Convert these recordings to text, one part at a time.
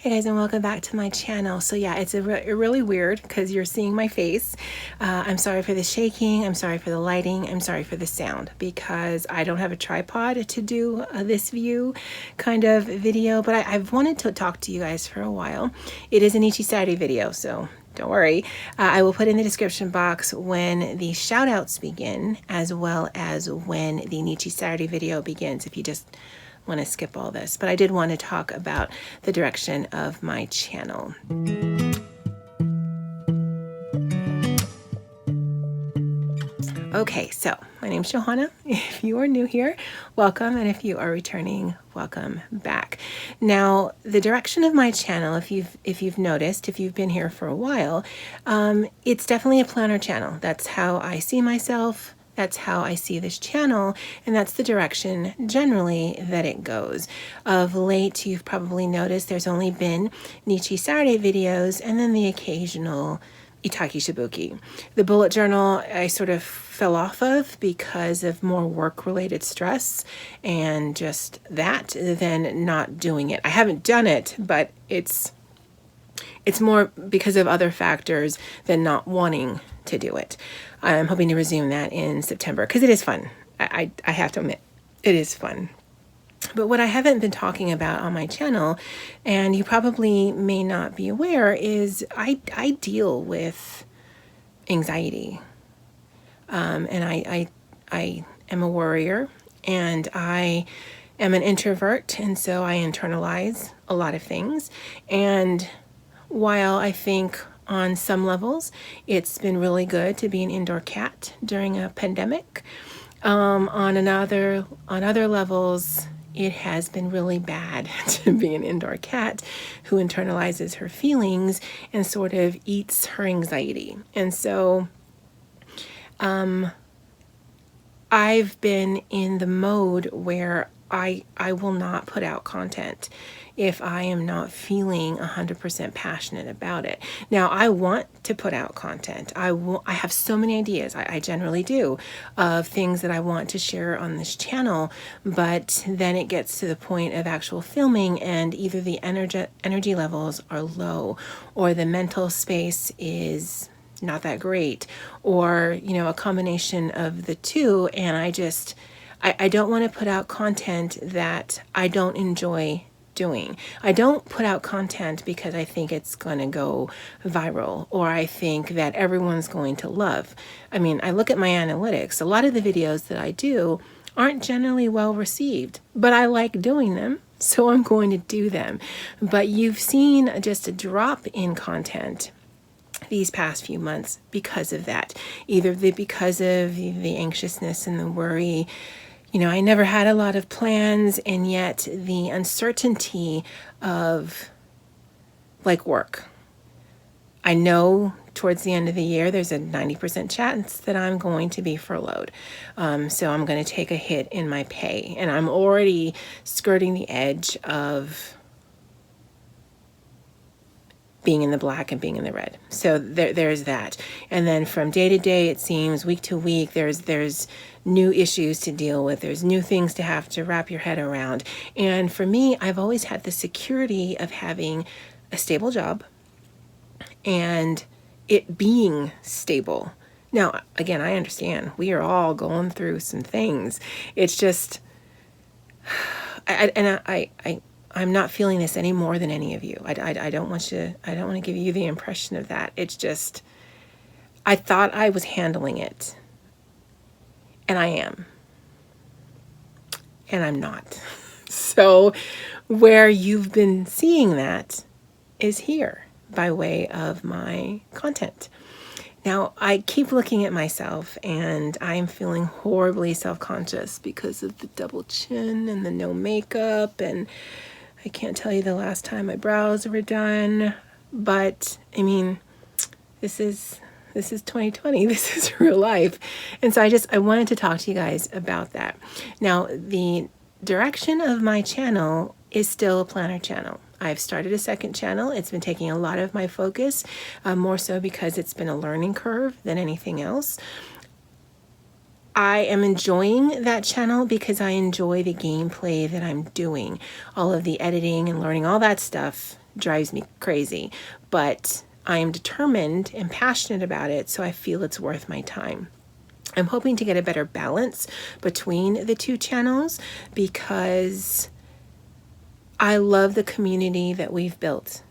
Hey guys, and welcome back to my channel. So yeah, it's really weird because you're seeing my face. I'm sorry for the shaking, I'm sorry for the lighting, I'm sorry for the sound because I don't have a tripod to do this view kind of video, but I've wanted to talk to you guys for a while. It is a Nichi Saturday video, so don't worry. I will put in the description box when the shout outs begin, as well as when the Nichi Saturday video begins, if you just want to skip all this. But I did want to talk about the direction of my channel. Okay, so my name's Johanna. If you are new here, welcome, and if you are returning, welcome back. Now, the direction of my channel, if you've noticed, if you've been here for a while, it's definitely a planner channel. That's how I see myself. That's how I see this channel, and that's the direction generally that it goes. Of late, you've probably noticed there's only been Nichi Saturday videos and then the occasional Itaki Shibuki. The bullet journal I sort of fell off of because of more work-related stress and just that than not doing it. I haven't done it, but it's more because of other factors than not wanting to do it. I'm hoping to resume that in September because it is fun. I have to admit, it is fun. But what I haven't been talking about on my channel, and you probably may not be aware, is I deal with anxiety. And I am a worrier, and I am an introvert, and so I internalize a lot of things. And while I think on some levels it's been really good to be an indoor cat during a pandemic, on other levels it has been really bad to be an indoor cat who internalizes her feelings and sort of eats her anxiety. And so I've been in the mode where I will not put out content if I am not feeling 100% passionate about it. Now, I want to put out content. I have so many ideas, I generally do, of things that I want to share on this channel, but then it gets to the point of actual filming and either the energy levels are low or the mental space is not that great, or, you know, a combination of the two, and I don't want to put out content that I don't enjoy doing. I don't put out content because I think it's going to go viral or I think that everyone's going to love. I mean, I look at my analytics. A lot of the videos that I do aren't generally well received, but I like doing them, so I'm going to do them. But you've seen just a drop in content these past few months because of that. Either because of the anxiousness and the worry. You know, I never had a lot of plans, and yet the uncertainty of like work. I know towards the end of the year, there's a 90% chance that I'm going to be furloughed. So I'm going to take a hit in my pay, and I'm already skirting the edge of being in the black and being in the red. So there's that. And then from day to day, it seems, week to week, there's new issues to deal with. There's new things to have to wrap your head around. And for me, I've always had the security of having a stable job and it being stable. Now, again, I understand we are all going through some things. It's just, I'm not feeling this any more than any of you. I don't want to give you the impression of that. It's just, I thought I was handling it, and I am, and I'm not. So where you've been seeing that is here by way of my content. Now, I keep looking at myself and I'm feeling horribly self-conscious because of the double chin and the no makeup, and I can't tell you the last time my brows were done, but I mean, this is 2020. This is real life. And so I wanted to talk to you guys about that. Now, the direction of my channel is still a planner channel. I've started a second channel. It's been taking a lot of my focus, more so because it's been a learning curve than anything else. I am enjoying that channel because I enjoy the gameplay that I'm doing. All of the editing and learning, all that stuff drives me crazy, but I am determined and passionate about it, so I feel it's worth my time. I'm hoping to get a better balance between the two channels because I love the community that we've built.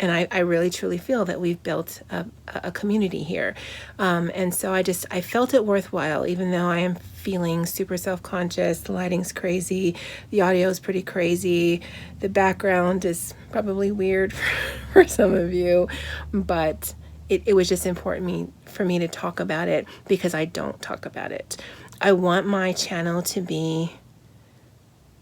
And I really truly feel that we've built a community here. And so I felt it worthwhile, even though I am feeling super self-conscious. The lighting's crazy. The audio is pretty crazy. The background is probably weird for some of you, but it was just important for me to talk about it because I don't talk about it. I want my channel to be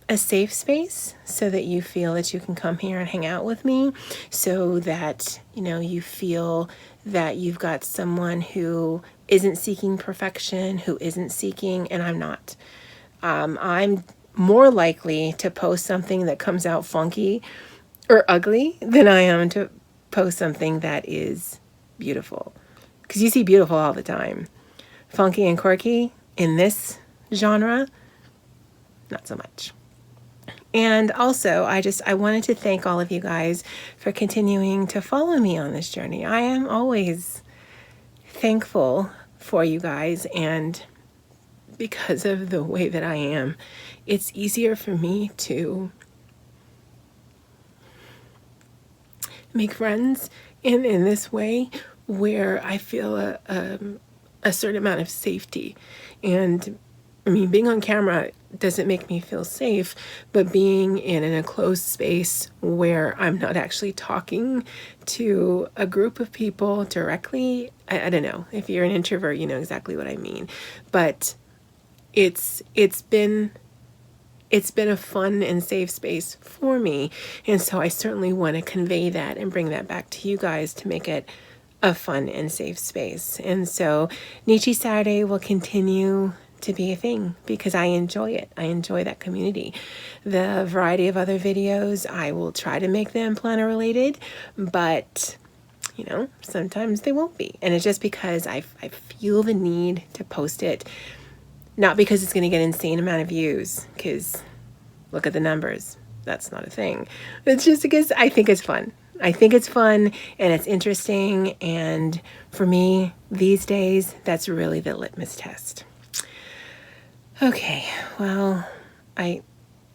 a safe space so that you feel that you can come here and hang out with me, so that, you know, you feel that you've got someone who isn't seeking perfection, who isn't seeking, and I'm not. I'm more likely to post something that comes out funky or ugly than I am to post something that is beautiful. Because you see beautiful all the time. Funky and quirky in this genre, not so much. And also, I wanted to thank all of you guys for continuing to follow me on this journey. I am always thankful for you guys, and because of the way that I am, it's easier for me to make friends in this way where I feel a certain amount of safety. And I mean, being on camera doesn't make me feel safe, but being in an enclosed space where I'm not actually talking to a group of people directly, I don't know. If you're an introvert, you know exactly what I mean. But it's been a fun and safe space for me, and so I certainly want to convey that and bring that back to you guys to make it a fun and safe space. And so Nichi Saturday will continue to be a thing because I enjoy it. I enjoy that community. The variety of other videos, I will try to make them planner related, but you know, sometimes they won't be. And it's just because I feel the need to post it, not because it's going to get an insane amount of views, because look at the numbers. That's not a thing. It's just because I think it's fun. I think it's fun and it's interesting. And for me, these days, that's really the litmus test. Okay, well, I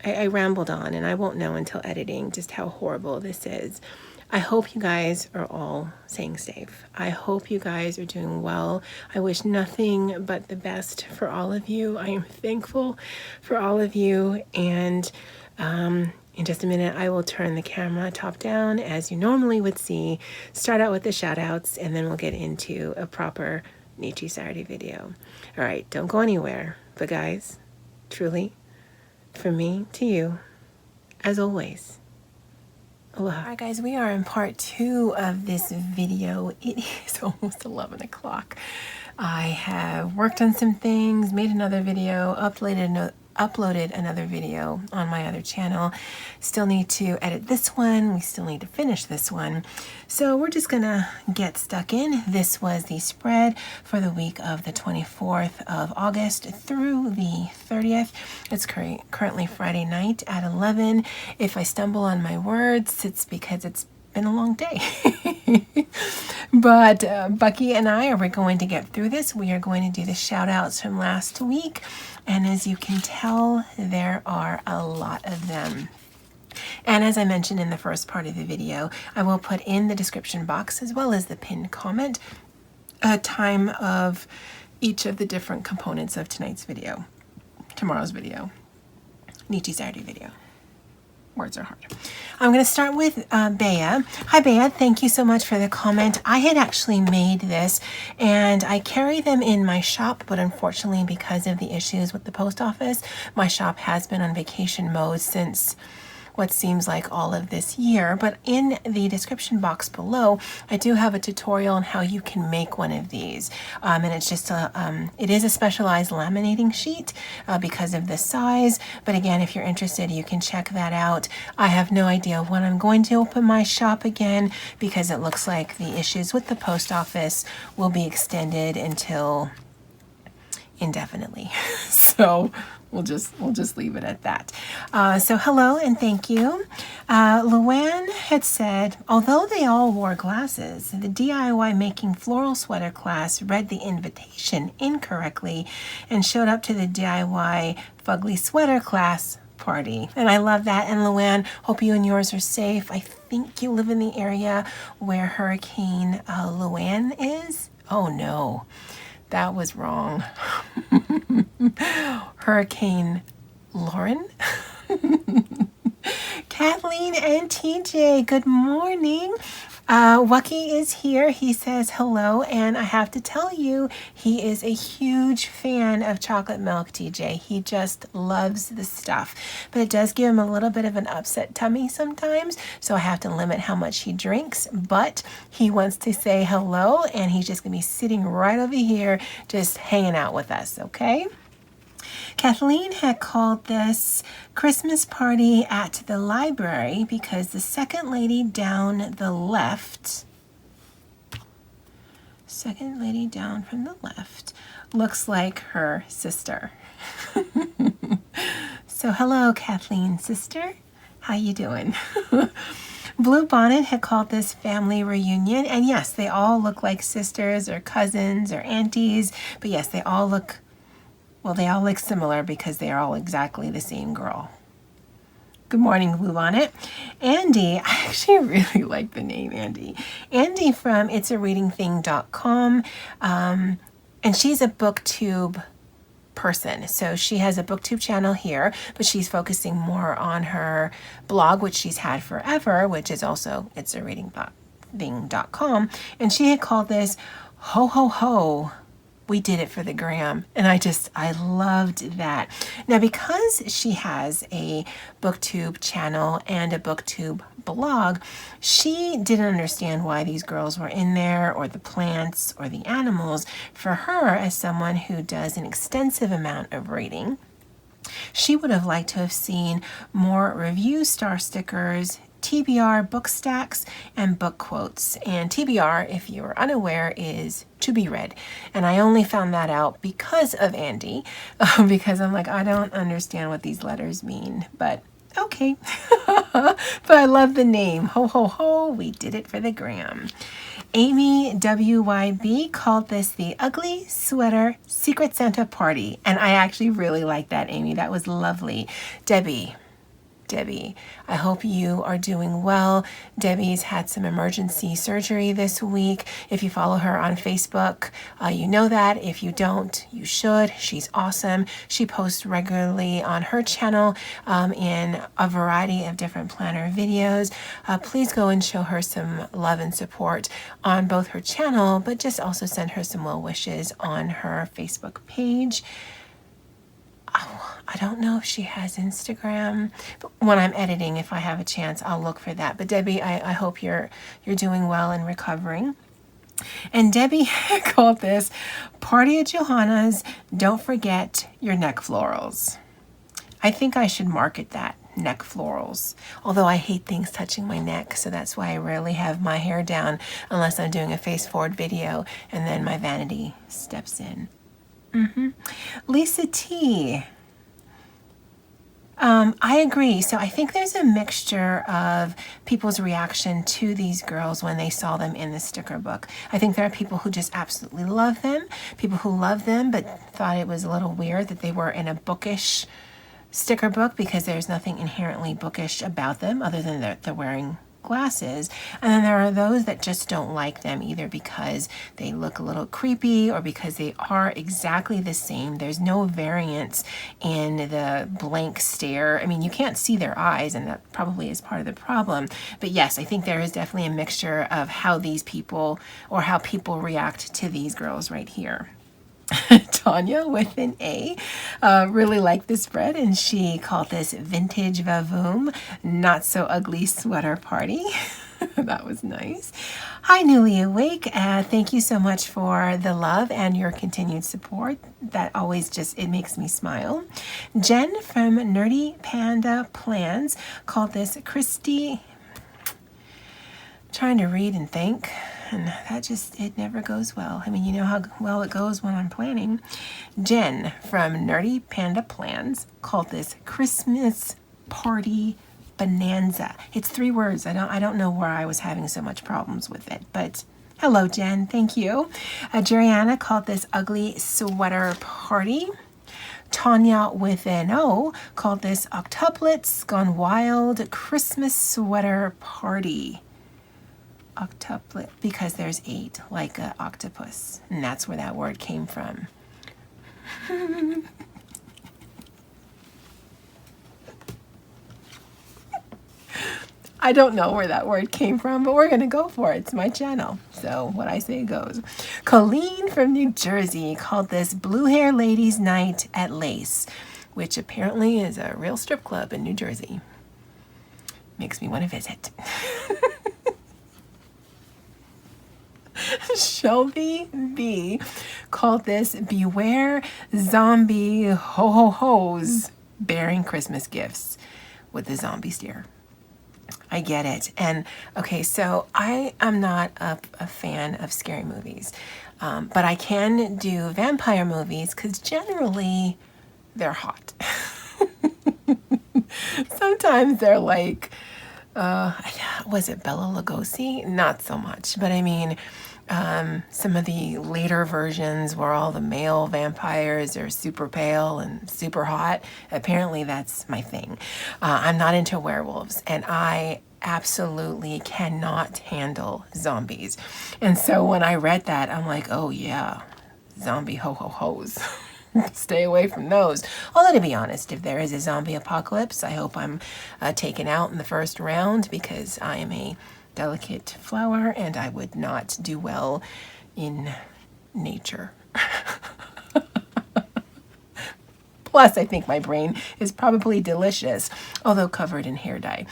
rambled on, and I won't know until editing just how horrible this is. I hope you guys are all staying safe. I hope you guys are doing well. I wish nothing but the best for all of you. I am thankful for all of you. And in just a minute, I will turn the camera top down as you normally would see, start out with the shout outs, and then we'll get into a proper Nichi Saturday video. All right, don't go anywhere. But guys, truly, from me to you, as always, aloha. All right, guys, we are in part 2 of this video. It is almost 11 o'clock. I have worked on some things, made another video, uploaded another video on my other channel. Still need to edit this one. We still need to finish this one. So we're just gonna get stuck in. This was the spread for the week of the 24th of August through the 30th. It's currently Friday night at 11. If I stumble on my words, it's because it's been a long day. But Bucky and I are going to get through this. We are going to do the shout outs from last week. And as you can tell, there are a lot of them. And as I mentioned in the first part of the video, I will put in the description box as well as the pinned comment a time of each of the different components of tonight's video, tomorrow's video, Nichi Saturday video. Words are hard. I'm going to start with Bea. Hi, Bea. Thank you so much for the comment. I had actually made this, and I carry them in my shop, but unfortunately, because of the issues with the post office, my shop has been on vacation mode since what seems like all of this year. But in the description box below, I do have a tutorial on how you can make one of these. And it's just it is a specialized laminating sheet because of the size. But again, if you're interested, you can check that out. I have no idea when I'm going to open my shop again because it looks like the issues with the post office will be extended until indefinitely. So we'll just leave it at that. So hello and thank you. Luann had said, although they all wore glasses, the DIY making floral sweater class read the invitation incorrectly and showed up to the DIY fugly sweater class party. And I love that. And Luann, hope you and yours are safe. I think you live in the area where Hurricane Luann is. Oh no, that was wrong. Hurricane Lauren. Kathleen and TJ, good morning. Wucky is here. He says hello, and I have to tell you, he is a huge fan of chocolate milk, TJ. He just loves the stuff, but it does give him a little bit of an upset tummy sometimes, so I have to limit how much he drinks, but he wants to say hello, and he's just gonna be sitting right over here just hanging out with us, okay? Kathleen had called this Christmas party at the library because the second lady down the left, second lady down from the left, looks like her sister. So hello, Kathleen, sister. How you doing? Blue Bonnet had called this family reunion, and yes, they all look like sisters or cousins or aunties, but yes, they all look similar because they are all exactly the same girl. Good morning, Blue Bonnet. Andy, I actually really like the name Andy. Andy from itsareadingthing.com, and she's a booktube person. So she has a booktube channel here, but she's focusing more on her blog, which she's had forever, which is also itsareadingthing.com. And she had called this Ho Ho Ho, we did it for the gram. And I loved that. Now, because she has a booktube channel and a booktube blog, she didn't understand why these girls were in there, or the plants or the animals. For her, as someone who does an extensive amount of reading, she would have liked to have seen more review star stickers, TBR book stacks, and book quotes. And TBR, if you are unaware, is to be read. And I only found that out because of Andy, because I'm like, I don't understand what these letters mean, but okay. But I love the name. Ho, ho, ho, we did it for the gram. Amy WYB called this the Ugly Sweater Secret Santa Party. And I actually really like that, Amy. That was lovely. Debbie, I hope you are doing well. Debbie's had some emergency surgery this week. If you follow her on Facebook, you know that. If you don't, you should. She's awesome. She posts regularly on her channel in a variety of different planner videos. Please go and show her some love and support on both her channel, but just also send her some well wishes on her Facebook page. Oh, I don't know if she has Instagram, but when I'm editing, if I have a chance, I'll look for that. But Debbie, I hope you're doing well and recovering. And Debbie called this Party at Johanna's, Don't Forget Your Neck Florals. I think I should market that, neck florals. Although I hate things touching my neck, so that's why I rarely have my hair down unless I'm doing a face forward video and then my vanity steps in. Lisa T. I agree. So I think there's a mixture of people's reaction to these girls when they saw them in the sticker book. I think there are people who just absolutely love them, people who love them but thought it was a little weird that they were in a bookish sticker book because there's nothing inherently bookish about them other than they're wearing glasses. And then there are those that just don't like them either because they look a little creepy or because they are exactly the same. There's no variance in the blank stare. I mean, you can't see their eyes, and that probably is part of the problem. But yes, I think there is definitely a mixture of how these people or how people react to these girls right here. Tanya with an A really liked this spread, and she called this Vintage Vavoom Not So Ugly Sweater Party. That was nice. Hi, Newly Awake. Thank you so much for the love and your continued support. That always it makes me smile. Jen from Nerdy Panda Plans called this Christy. Trying to read and think. and that just, it never goes well. I mean, you know how well it goes when I'm planning. Jen from Nerdy Panda Plans called this Christmas Party Bonanza. It's 3 words. I don't know where I was having so much problems with it, but hello, Jen. Thank you. Jeriana called this Ugly Sweater Party. Tanya with an O called this Octuplets Gone Wild Christmas Sweater Party. Octuplet, because there's 8, like an octopus, and that's where that word came from. I don't know where that word came from, but we're going to go for it. It's my channel, so what I say goes. Colleen from New Jersey called this Blue Hair Ladies Night at Lace, which apparently is a real strip club in New Jersey. Makes me want to visit. Shelby B called this Beware Zombie Ho-Ho-Hos bearing Christmas gifts with the zombie stare. I get it. And okay, so I am not a fan of scary movies, but I can do vampire movies because generally they're hot. Sometimes they're like, was it Bela Lugosi? Not so much, but I mean, some of the later versions where all the male vampires are super pale and super hot. Apparently that's my thing. I'm not into werewolves, and I absolutely cannot handle zombies. And so when I read that, I'm like, oh yeah, zombie ho-ho-hos. Stay away from those. Although, to be honest, if there is a zombie apocalypse, I hope I'm taken out in the first round, because I am a delicate flower and I would not do well in nature. Plus, I think my brain is probably delicious, although covered in hair dye.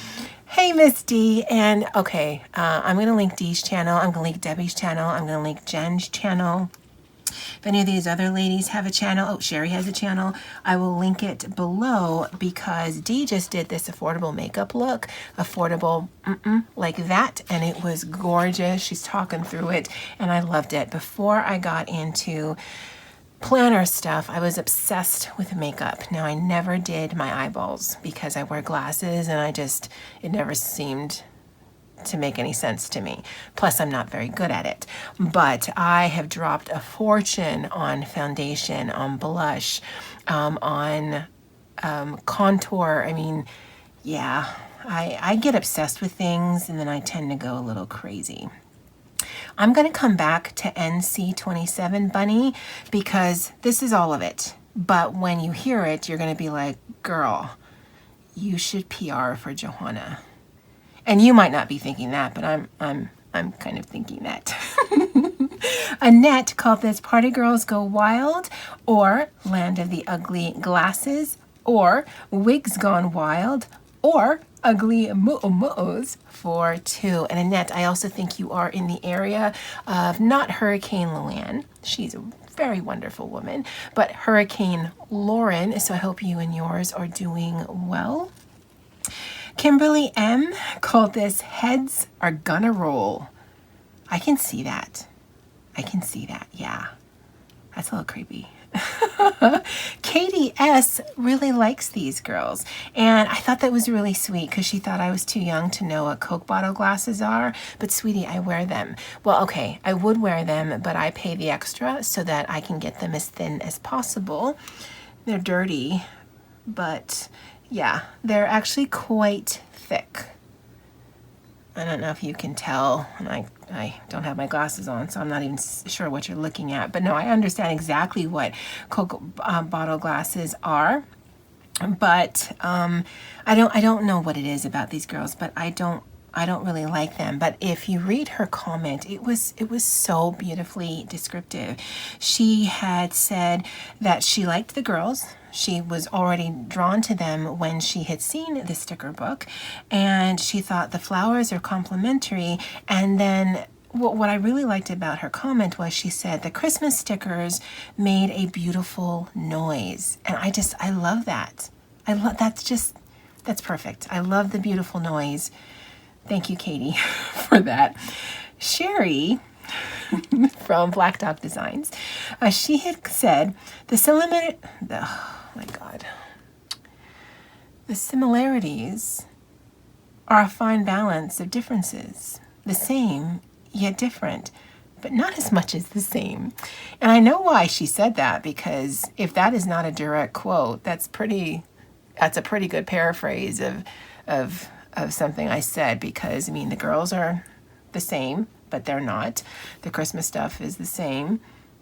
Hey, Miss D, and okay, I'm going to link Dee's channel, I'm going to link Debbie's channel, I'm going to link Jen's channel. If any of these other ladies have a channel, oh, Sherry has a channel, I will link it below, because Dee just did this affordable makeup look, affordable like that, and it was gorgeous. She's talking through it, and I loved it. Before I got into planner stuff, I was obsessed with makeup. Now, I never did my eyeballs because I wear glasses, and it never seemed to make any sense to me. Plus, I'm not very good at it. But I have dropped a fortune on foundation, on blush, on contour. I mean, yeah, I get obsessed with things, and then I tend to go a little crazy. I'm going to come back to NC27 Bunny, because this is all of it. But when you hear it, you're going to be like, girl, you should PR for Johanna. And you might not be thinking that, but I'm kind of thinking that. Annette called this Party Girls Go Wild, or Land of the Ugly Glasses, or Wigs Gone Wild, or Ugly Mu'os for 2. And Annette, I also think you are in the area of not Hurricane Luann. She's a very wonderful woman, but Hurricane Lauren. So I hope you and yours are doing well. Kimberly M called this Heads Are Gonna Roll. I can see that. I can see that, yeah. That's a little creepy. Katie S really likes these girls, and I thought that was really sweet, because she thought I was too young to know what Coke bottle glasses are. But sweetie, I wear them. Well, okay, I would wear them, but I pay the extra so that I can get them as thin as possible. They're dirty, but yeah, they're actually quite thick. I don't know if you can tell, and I don't have my glasses on, so I'm not even sure what you're looking at. But no, I understand exactly what Coke bottle glasses are. But I don't know what it is about these girls, but I don't really like them. But if you read her comment, it was so beautifully descriptive. She had said that she liked the girls. She was already drawn to them when she had seen the sticker book, and she thought the flowers are complimentary. And then what I really liked about her comment was she said the Christmas stickers made a beautiful noise. And I love that. That's perfect. I love the beautiful noise. Thank you, Katie, for that. Sherry from Black Dog Designs. She had said oh my God, the similarities are a fine balance of differences, the same yet different, but not as much as the same. And I know why she said that, because if that is not a direct quote, that's a pretty good paraphrase of something I said, because I mean, the girls are the same, but they're not. The Christmas stuff is the same,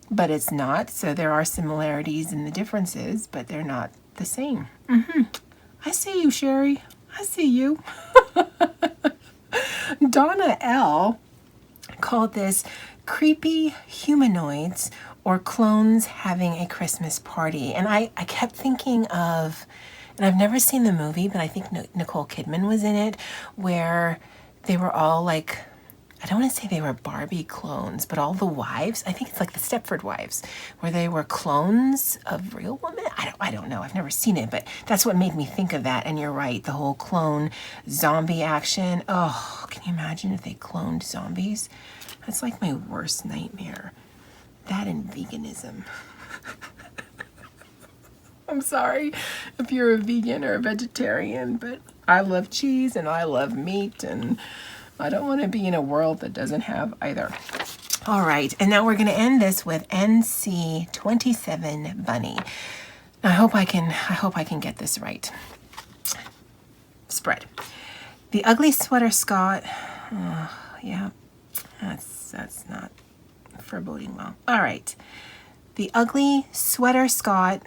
but it's not. So there are similarities in the differences, but they're not the same. I see you, Sherry. I see you. Donna L. called this creepy humanoids or clones having a Christmas party. And I kept thinking of, and I've never seen the movie, but I think Nicole Kidman was in it, where they were all like, I don't want to say they were Barbie clones, but all the wives, I think it's like the Stepford Wives, where they were clones of real women. I don't know. I've never seen it, but that's what made me think of that. And you're right, the whole clone zombie action. Oh, can you imagine if they cloned zombies? That's like my worst nightmare. That and veganism. I'm sorry if you're a vegan or a vegetarian, but I love cheese and I love meat, and I don't want to be in a world that doesn't have either. All right, and now we're going to end this with NC27 Bunny. I hope I can get this right. Spread. The ugly sweater Scott. Oh, yeah, that's not foreboding well. All right. The ugly sweater Scott.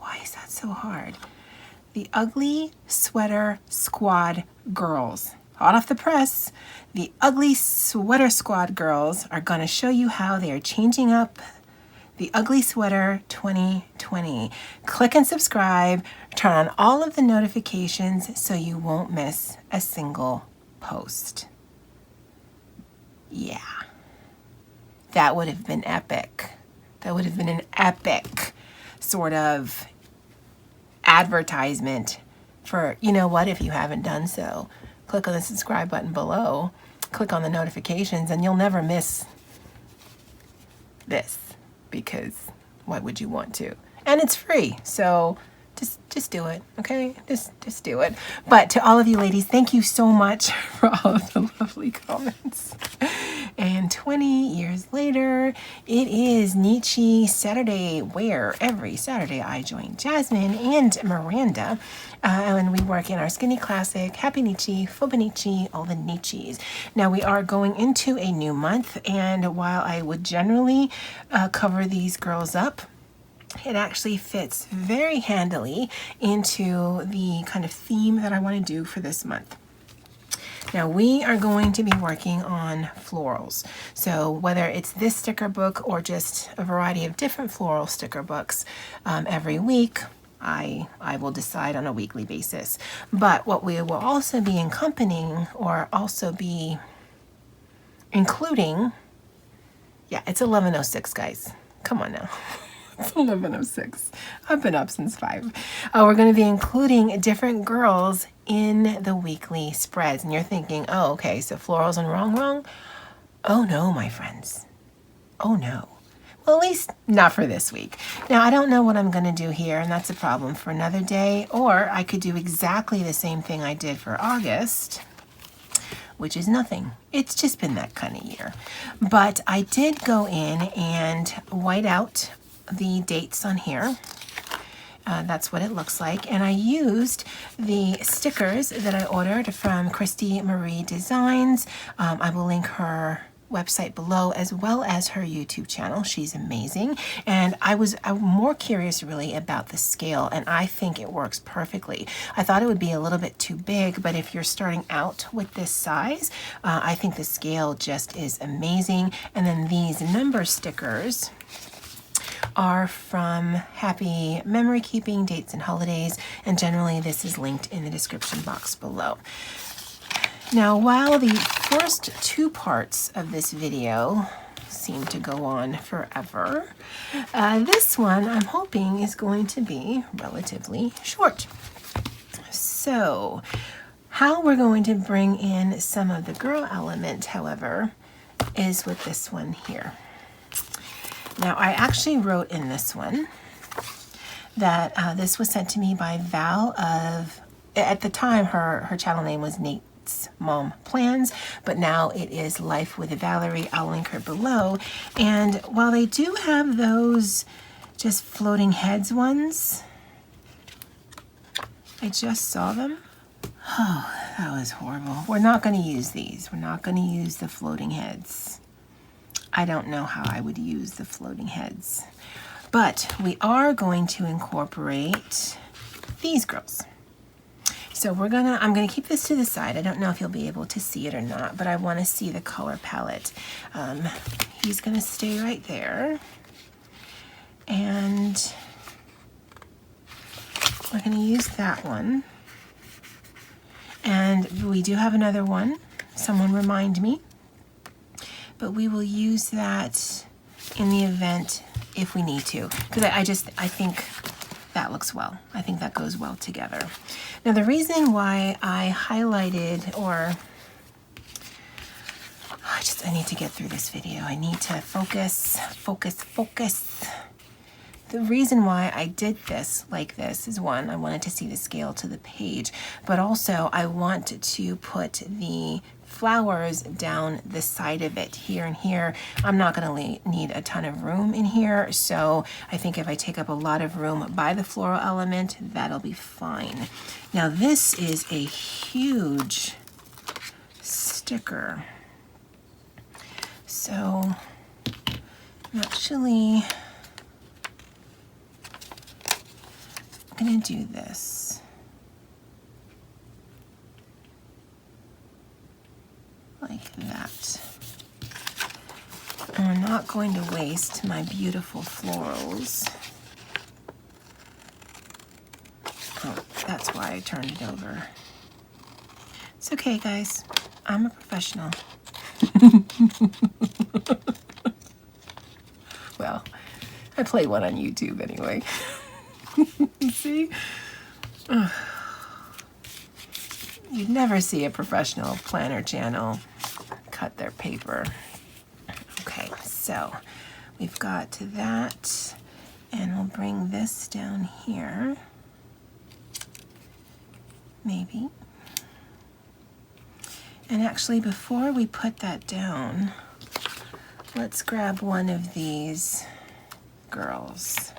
Why is that so hard? The ugly sweater squad girls. Hot off the press, the ugly sweater squad girls are going to show you how they are changing up the ugly sweater 2020. Click and subscribe, turn on all of the notifications so you won't miss a single post. Yeah, that would have been epic. That would have been an epic sort of advertisement for, you know what, if you haven't done so, click on the subscribe button below, click on the notifications, and you'll never miss this, because why would you want to? And it's free, so just do it, okay? Just do it. But to all of you ladies, thank you so much for all of the lovely comments. And 20 years later, it is Nichi Saturday, where every Saturday I join Jazmin and Miranda, and we work in our Skinny Classic, Happynichi, Happynichi, all the nichis. Now we are going into a new month, and while I would generally cover these girls up, it actually fits very handily into the kind of theme that I want to do for this month. Now we are going to be working on florals. So whether it's this sticker book or just a variety of different floral sticker books every week, I will decide on a weekly basis. But what we will also be accompanying, or also be including, yeah, it's 11:06, guys. Come on now. It's 11:06. I've been up since 5. We're going to be including different girls in the weekly spreads. And you're thinking, oh, okay, so florals and wrong? Oh no, my friends. Oh no. Well, at least not for this week. Now, I don't know what I'm going to do here, and that's a problem for another day. Or I could do exactly the same thing I did for August, which is nothing. It's just been that kind of year. But I did go in and white out the dates on here. That's what it looks like. And I used the stickers that I ordered from Christy Marie Designs. I will link her website below, as well as her YouTube channel. She's amazing. And I'm more curious really about the scale, and I think it works perfectly. I thought it would be a little bit too big, but if you're starting out with this size, I think the scale just is amazing. And then these number stickers are from Happy Memory Keeping, Dates and Holidays, and generally this is linked in the description box below. Now, while the first 2 parts of this video seem to go on forever, this one I'm hoping is going to be relatively short. So, how we're going to bring in some of the girl element, however, is with this one here. Now, I actually wrote in this one that this was sent to me by Val of, at the time, her channel name was Nate's Mom Plans, but now it is Life with Valerie. I'll link her below. And while they do have those just floating heads ones, I just saw them. Oh, that was horrible. We're not going to use these. We're not going to use the floating heads. I don't know how I would use the floating heads. But we are going to incorporate these girls. So I'm gonna keep this to the side. I don't know if you'll be able to see it or not, but I want to see the color palette. He's gonna stay right there. And we're gonna use that one. And we do have another one. Someone remind me. But we will use that in the event if we need to. Because I think that looks well. I think that goes well together. Now the reason why I highlighted, or I need to get through this video. I need to focus. The reason why I did this like this is, one, I wanted to see the scale to the page, but also I want to put the flowers down the side of it here and here. I'm not going to need a ton of room in here, so I think if I take up a lot of room by the floral element, that'll be fine. Now this is a huge sticker, so I'm actually going to do this. Like that. And we're not going to waste my beautiful florals. Oh, that's why I turned it over. It's okay, guys. I'm a professional. Well, I play one on YouTube anyway. See? Ugh. You'd never see a professional planner channel cut their paper. Okay, so we've got that, and we'll bring this down here, maybe. And actually, before we put that down, let's grab one of these girls.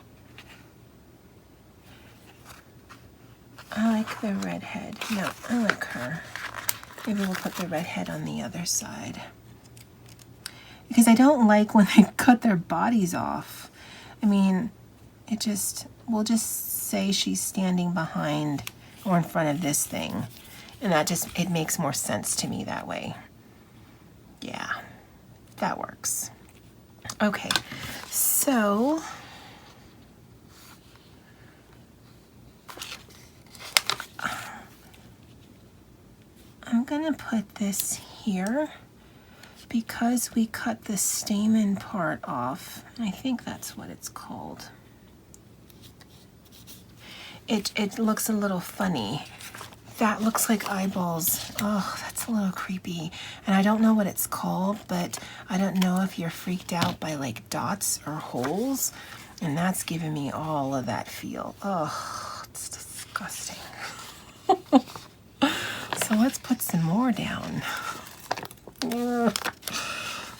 I like the redhead. No, I like her. Maybe we'll put the redhead on the other side. Because I don't like when they cut their bodies off. I mean, we'll just say she's standing behind or in front of this thing. And it makes more sense to me that way. Yeah, that works. Okay, so I'm gonna put this here because we cut the stamen part off. I think that's what it's called. It looks a little funny. That looks like eyeballs. Oh, that's a little creepy. And I don't know what it's called, but I don't know if you're freaked out by like dots or holes. And that's giving me all of that feel. Oh, it's disgusting. So let's put some more down.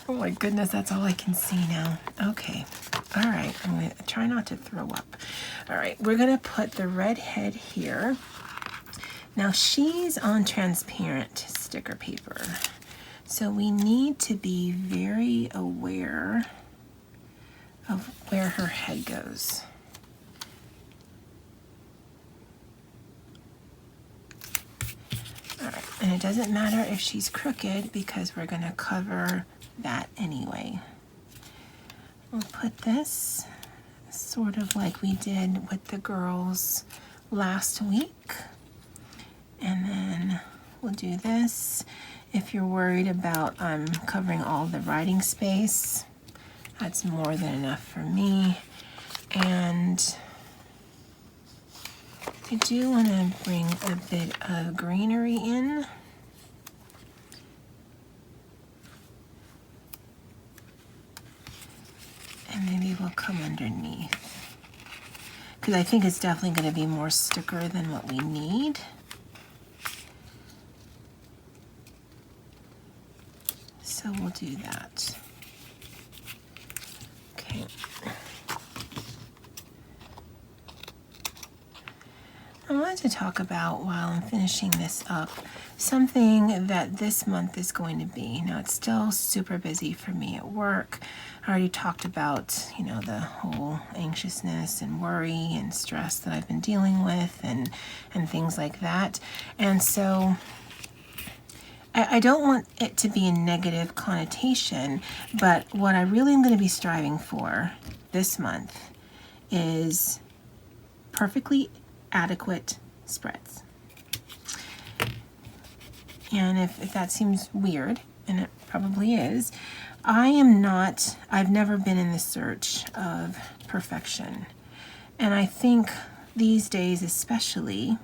Oh my goodness, that's all I can see now. Okay, all right, I'm gonna try not to throw up. All right, we're gonna put the red head here. Now she's on transparent sticker paper, so we need to be very aware of where her head goes. All right, and it doesn't matter if she's crooked because we're gonna cover that anyway. We'll put this sort of like we did with the girls last week. And then we'll do this. If you're worried about covering all the writing space, that's more than enough for me. And I do want to bring a bit of greenery in. will come underneath, because I think it's definitely going to be more sticker than what we need. So we'll do that. Okay. I wanted to talk about, while I'm finishing this up, something that this month is going to be. Now, it's still super busy for me at work. I already talked about, you know, the whole anxiousness and worry and stress that I've been dealing with and things like that. And so I don't want it to be a negative connotation, but what I really am going to be striving for this month is perfectly adequate spreads. And if that seems weird, and it probably is, I've never been in the search of perfection. And I think these days, especially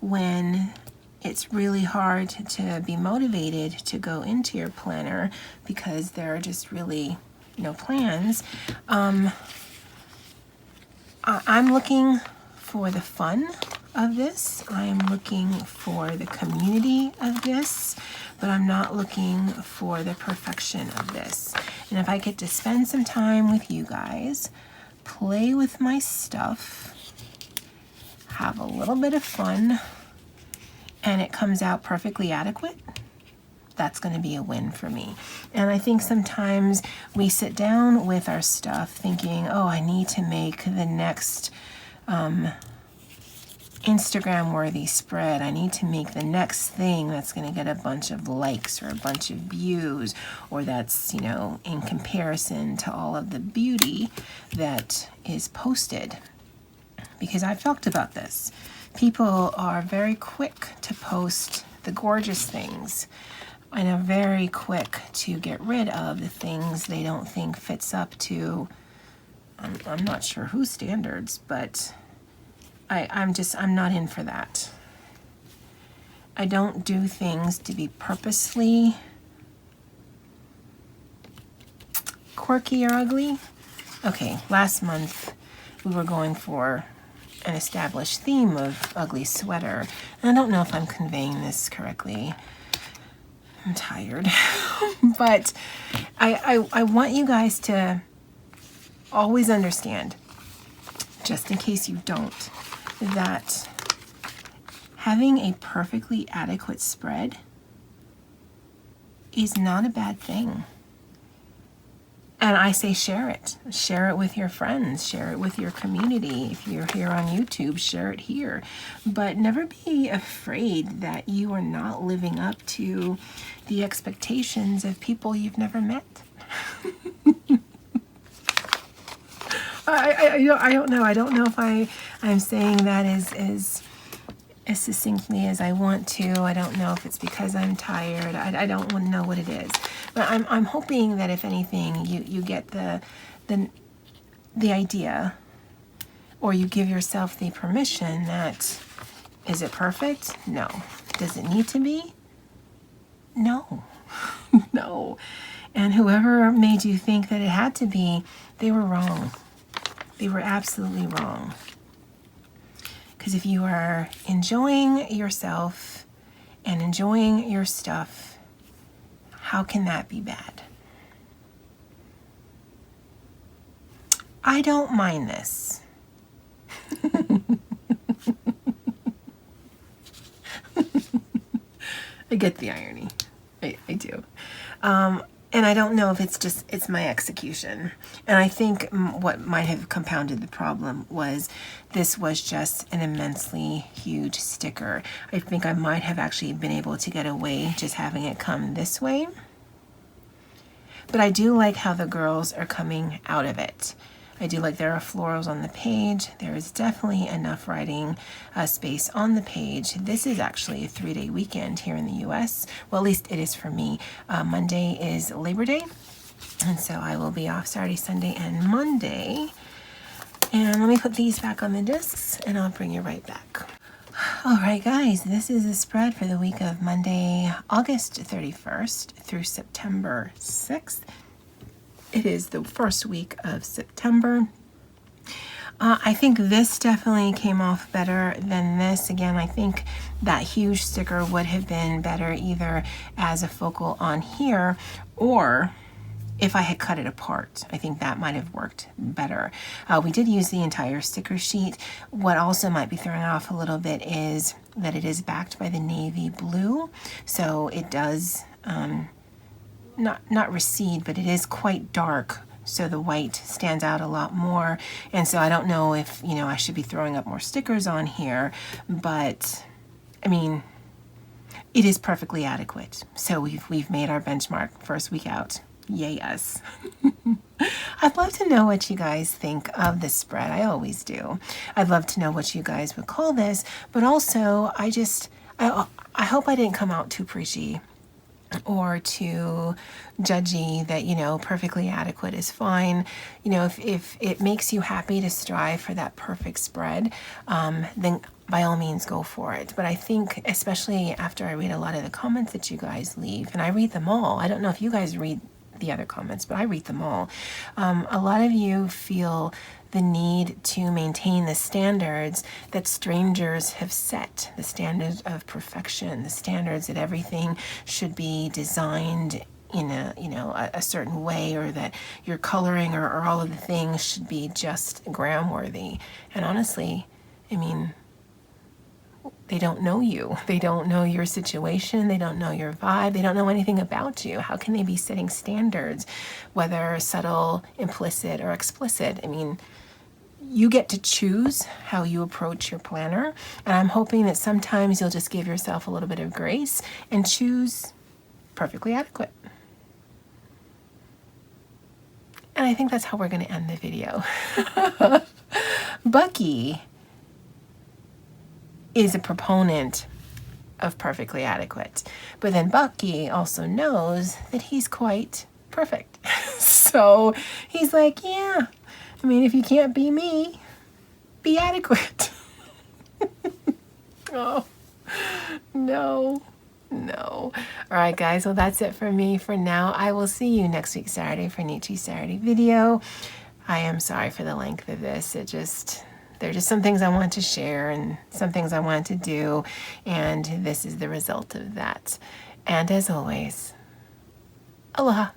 when it's really hard to be motivated to go into your planner because there are just really no plans, I'm looking for the fun of this. I'm looking for the community of this, but I'm not looking for the perfection of this. And if I get to spend some time with you guys, play with my stuff, have a little bit of fun, and it comes out perfectly adequate, that's going to be a win for me. And I think sometimes we sit down with our stuff thinking, oh, I need to make the next Instagram worthy spread. I need to make the next thing that's going to get a bunch of likes or a bunch of views, or that's, you know, in comparison to all of the beauty that is posted. Because I've talked about this. People are very quick to post the gorgeous things and are very quick to get rid of the things they don't think fits up to, I'm not sure whose standards, but I'm not in for that. I don't do things to be purposely quirky or ugly. Okay, last month we were going for an established theme of ugly sweater. And I don't know if I'm conveying this correctly. I'm tired. But I want you guys to always understand, just in case you don't, that having a perfectly adequate spread is not a bad thing. And I say share it. Share it with your friends. Share it with your community. If you're here on YouTube, share it here. But never be afraid that you are not living up to the expectations of people you've never met. I don't know. I don't know if I'm saying that as succinctly as I want to. I don't know if it's because I'm tired. I don't want to know what it is. But I'm hoping that if anything, you get the idea, or you give yourself the permission that, is it perfect? No. Does it need to be? No. No. And whoever made you think that it had to be, they were wrong. They were absolutely wrong. Because if you are enjoying yourself and enjoying your stuff, how can that be bad? I don't mind this. I get the irony. I do. And I don't know if it's my execution. And I think what might have compounded the problem was this was just an immensely huge sticker. I think I might have actually been able to get away just having it come this way. But I do like how the girls are coming out of it. I do like there are florals on the page. There is definitely enough writing space on the page. This is actually a 3-day weekend here in the US. Well, at least it is for me. Monday is Labor Day, and so I will be off Saturday, Sunday, and Monday. And let me put these back on the discs, and I'll bring you right back. All right, guys, this is a spread for the week of Monday, August 31st through September 6th. It is the first week of September. I think this definitely came off better than this. Again, I think that huge sticker would have been better either as a focal on here, or if I had cut it apart. I think that might have worked better. We did use the entire sticker sheet. What also might be throwing it off a little bit is that it is backed by the navy blue, so it does not recede, but it is quite dark, so the white stands out a lot more. And so I don't know if, you know, I should be throwing up more stickers on here, but I mean, it is perfectly adequate. So we've made our benchmark first week out. Yay us. I'd love to know what you guys think of this spread. I always do. I'd love to know what you guys would call this, but also I hope I didn't come out too preachy or too judgy that, you know, perfectly adequate is fine. You know, if it makes you happy to strive for that perfect spread, then by all means go for it. But I think, especially after I read a lot of the comments that you guys leave, and I read them all. I don't know if you guys read the other comments, but I read them all. A lot of you feel the need to maintain the standards that strangers have set, the standards of perfection, the standards that everything should be designed in a, you know, a certain way, or that your coloring or all of the things should be just gram worthy. And honestly, I mean, they don't know you. They don't know your situation. They don't know your vibe. They don't know anything about you. How can they be setting standards, whether subtle, implicit, or explicit? I mean, you get to choose how you approach your planner. And I'm hoping that sometimes you'll just give yourself a little bit of grace and choose perfectly adequate. And I think that's how we're going to end the video. Bucky is a proponent of perfectly adequate, but then Bucky also knows that he's quite perfect. So he's like, yeah, I mean, if you can't be me, be adequate. Oh, no. All right, guys. Well, that's it for me for now. I will see you next week, Saturday, for Nichi Saturday video. I am sorry for the length of this. There are just some things I want to share and some things I want to do, and this is the result of that. And as always, aloha.